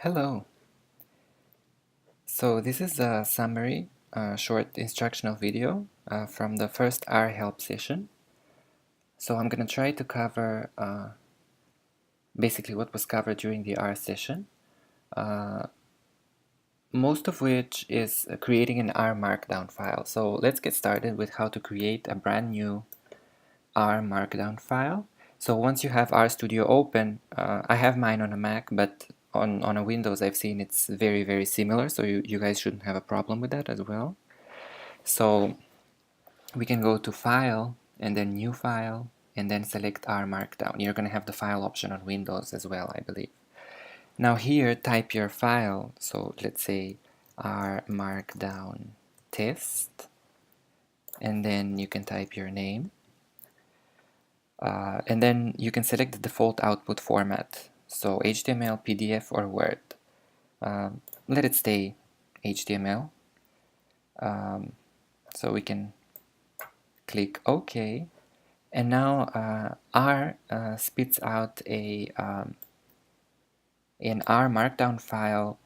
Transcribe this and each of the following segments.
Hello. So this is a summary, short instructional video from the first R help session. So I'm going to try to cover basically what was covered during the R session, most of which is creating an R Markdown file. So let's get started with how to create a brand new R Markdown file. So once you have RStudio open, I have mine on a Mac, but on a Windows I've seen it's very similar, so you guys shouldn't have a problem with that as well. So we can go to File and then New File and then select R Markdown. You're going to have the file option on Windows as well, I believe. Now here type your file, so let's say R Markdown test, and then you can type your name. And then you can select the default output format, so HTML, PDF, or Word. Let it stay HTML. So we can click OK, and now R spits out an R Markdown file,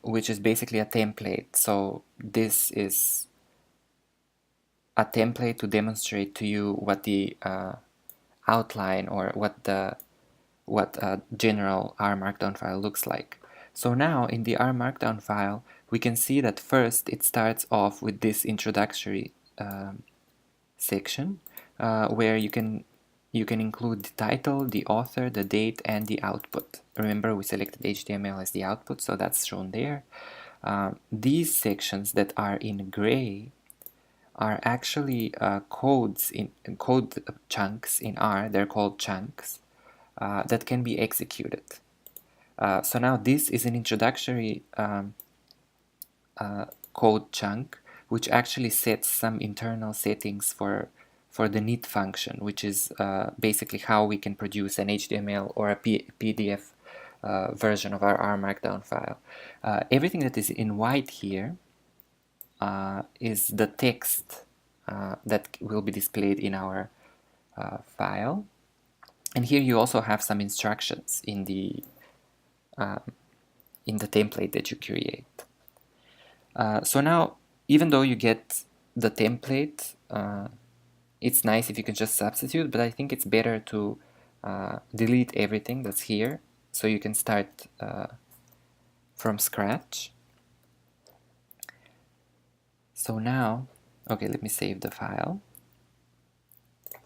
which is basically a template. So this is a template to demonstrate to you what the outline or what a general R Markdown file looks like. So now in the R Markdown file, we can see that first it starts off with this introductory section where you can include the title, the author, the date, and the output. Remember, we selected HTML as the output, so that's shown there. These sections that are in gray are actually code chunks in R. They're called chunks that can be executed. So now this is an introductory code chunk which actually sets some internal settings for the init function, which is basically how we can produce an HTML or a PDF version of our R Markdown file. Everything that is in white here is the text that will be displayed in our file. And here you also have some instructions in the template that you create. So now, even though you get the template, it's nice if you can just substitute, but I think it's better to delete everything that's here so you can start from scratch. So now, okay, let me save the file.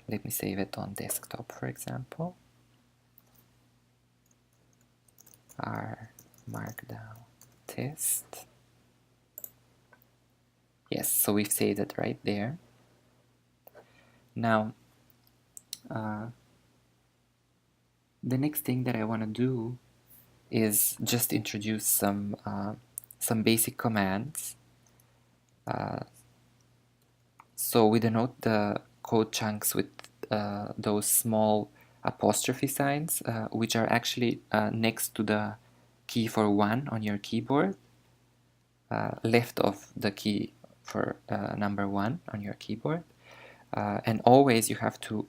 Let me save it on desktop, for example. R Markdown test. Yes, so we've saved it right there. Now, the next thing that I want to do is just introduce some basic commands. So we denote the code chunks with those small apostrophe signs, which are actually next to the key for 1 on your keyboard, left of the key for number 1 on your keyboard. And always you have to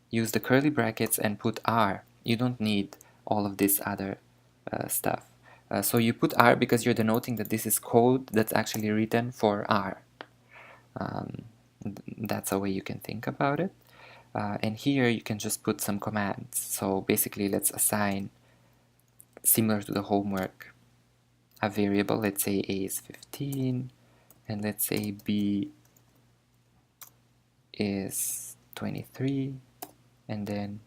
use the curly brackets and put R. You don't need all of this other stuff. So you put R because you're denoting that this is code that's actually written for R. That's a way you can think about it. And here you can just put some commands. So basically let's assign, similar to the homework, a variable. Let's say A is 15 and let's say B is 23, and then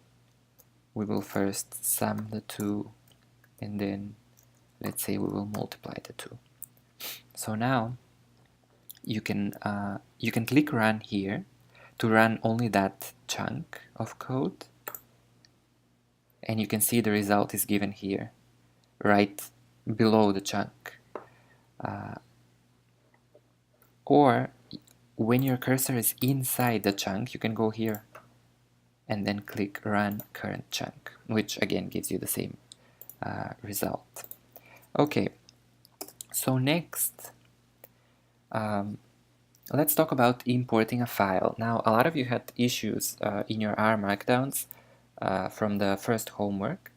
we will first sum the two, and then let's say we will multiply the two. So now you can click run here to run only that chunk of code, and you can see the result is given here right below the chunk. Or when your cursor is inside the chunk, you can go here and then click run current chunk, which again gives you the same result. Okay, so next let's talk about importing a file. Now, a lot of you had issues in your R Markdowns from the first homework.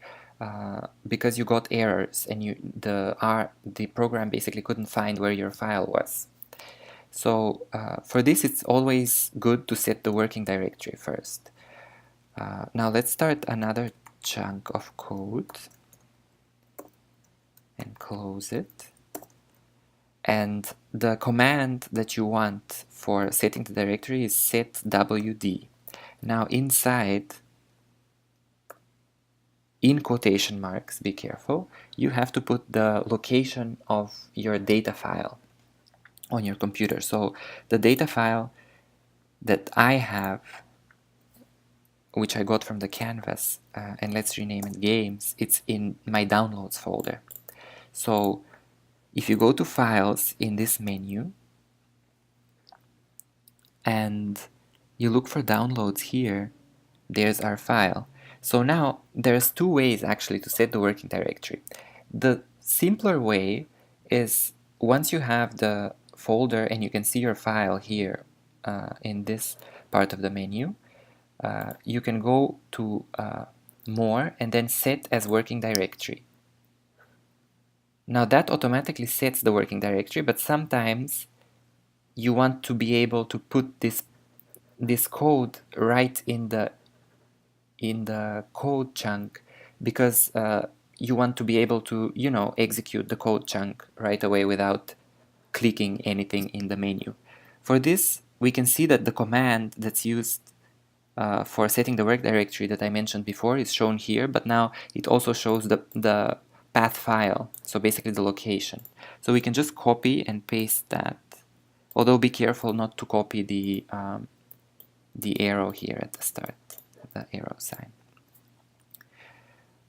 because you got errors and the program basically couldn't find where your file was. So for this, it's always good to set the working directory first. Now let's start another chunk of code and close it. And the command that you want for setting the directory is setwd. Now inside, in quotation marks, be careful, you have to put the location of your data file on your computer. So the data file that I have, which I got from the canvas, and let's rename it games, it's in my downloads folder. So if you go to files in this menu and you look for downloads here, there's our file. So now there's two ways actually to set the working directory. The simpler way is once you have the folder and you can see your file here in this part of the menu, you can go to more and then set as working directory. Now that automatically sets the working directory, but sometimes you want to be able to put this code right in the code chunk, because you want to be able to, execute the code chunk right away without clicking anything in the menu. For this, we can see that the command that's used for setting the work directory that I mentioned before is shown here, but now it also shows the path file, so basically the location. So we can just copy and paste that, although be careful not to copy the arrow here at the start, the arrow sign.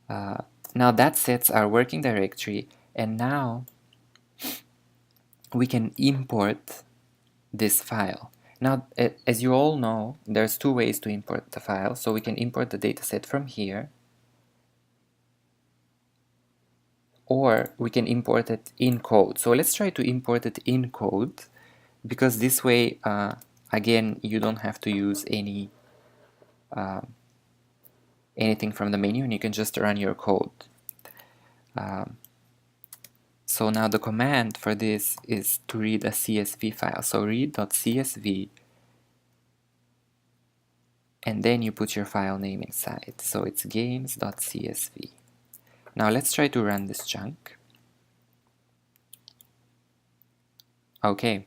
Now that sets our working directory, and now we can import this file. Now, as you all know, there's two ways to import the file. So we can import the dataset from here, or we can import it in code. So let's try to import it in code, because this way, again, you don't have to use anything from the menu, and you can just run your code. So now the command for this is to read a CSV file. So read.csv, and then you put your file name inside. So it's games.csv. Now let's try to run this chunk. Okay,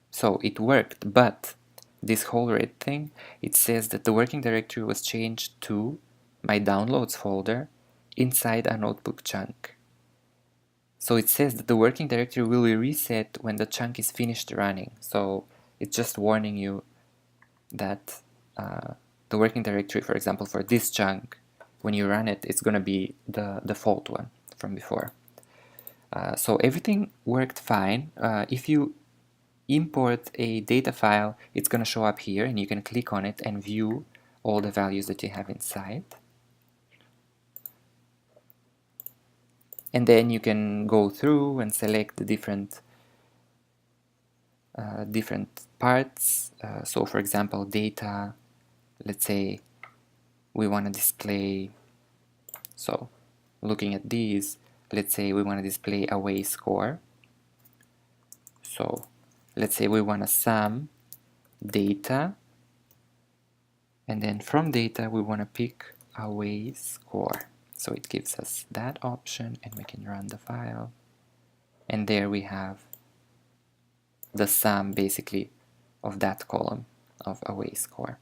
so it worked, but this whole red thing, it says that the working directory was changed to my downloads folder inside a notebook chunk. So it says that the working directory will be reset when the chunk is finished running. So it's just warning you that the working directory, for example, for this chunk, when you run it, it's going to be the default one from before. So everything worked fine. If you import a data file, it's going to show up here, and you can click on it and view all the values that you have inside. And then you can go through and select the different parts. So for example, data, let's say we want to display, so looking at these, let's say we want to display away score. So let's say we want to sum data, and then from data we want to pick away score. So it gives us that option, and we can run the file, and there we have the sum basically of that column of away score.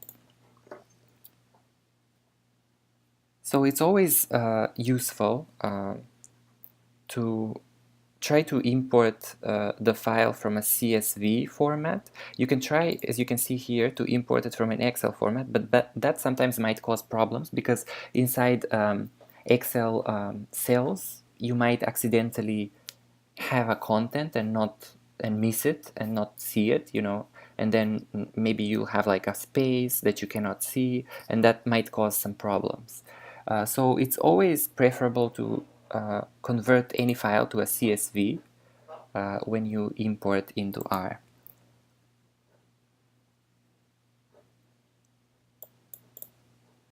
So it's always useful to try to import the file from a CSV format. You can try, as you can see here, to import it from an Excel format, but that sometimes might cause problems, because inside Excel cells, you might accidentally have a content and miss it and not see it, and then maybe you'll have like a space that you cannot see, and that might cause some problems. So it's always preferable to convert any file to a CSV when you import into R.